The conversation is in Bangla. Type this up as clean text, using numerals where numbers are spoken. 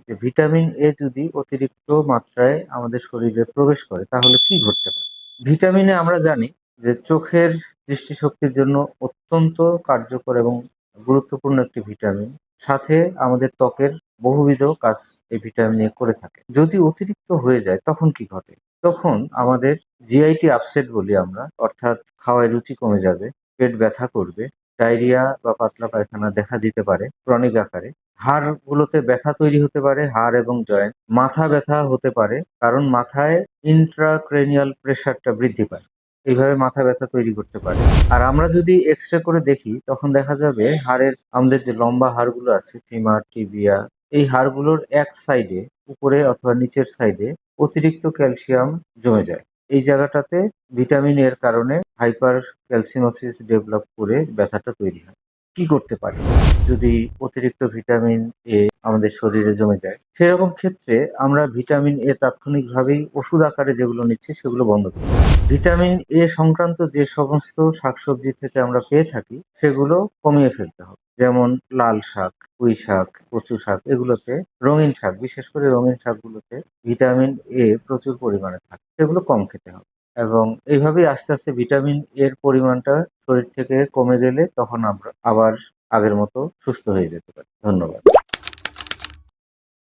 যে ভিটামিন এ যদি অতিরিক্ত মাত্রায় আমাদের শরীরে প্রবেশ করে তাহলে কি ঘটতে পারে। ভিটামিন এ আমরা জানি যে চোখের দৃষ্টিশক্তির জন্য অত্যন্ত কার্যকর এবং গুরুত্বপূর্ণ একটি ভিটামিন। সাথে আমাদের ত্বকের বহুবিধ কাজ এই ভিটামিন এ করে থাকে। যদি অতিরিক্ত হয়ে যায় তখন কি ঘটে? তখন আমাদের জিআইটি আপসেট বলি আমরা, অর্থাৎ খাওয়ায় রুচি কমে যাবে, পেট ব্যথা করবে, ডায়রিয়া বা পাতলা পায়খানা দেখা দিতে পারে ক্রনিক আকারে। হাড়গুলোতে ব্যথা তৈরি হতে পারে, হাড় এবং জয়েন্ট। মাথা ব্যথা হতে পারে, কারণ মাথায় ইন্ট্রাক্রেনিয়াল প্রেশারটা বৃদ্ধি পায়। এইভাবে মাথা ব্যথা তৈরি করতে পারে। আর আমরা যদি এক্স-রে করে দেখি তখন দেখা যাবে হাড়ের আমাদের যে লম্বা হাড়গুলো আছে ফিমার, টিবিয়া, এই হাড়গুলোর এক সাইডে উপরে অথবা নিচের সাইডে অতিরিক্ত ক্যালসিয়াম জমে যায়। এই জায়গাটাতে ভিটামিন এর কারণে হাইপার ক্যালসিনোসিস ডেভেলপ করে ব্যথাটা তৈরি হয়। কি করতে পারি যদি অতিরিক্ত ভিটামিন এ আমাদের শরীরে জমে যায়? সেরকম ক্ষেত্রে আমরা ভিটামিন এ তাৎক্ষণিকভাবেই ওষুধ আকারে যেগুলো নিচ্ছি সেগুলো বন্ধ করি। ভিটামিন এ সংক্রান্ত যে সমস্ত শাকসবজি থেকে আমরা পেয়ে থাকি সেগুলো কমিয়ে ফেলতে হবে। যেমন লাল শাক, পুঁই শাক, কচু শাক, এগুলোতে রঙিন শাক, বিশেষ করে রঙিন শাকগুলোতে ভিটামিন এ প্রচুর পরিমাণে থাকে। সেগুলো কম খেতে হবে। এবং এইভাবেই আস্তে আস্তে ভিটামিন এর পরিমাণটা শরীর থেকে কমে গেলে তখন আমরা আবার আগের মতো সুস্থ হয়ে যেতে পারি। ধন্যবাদ।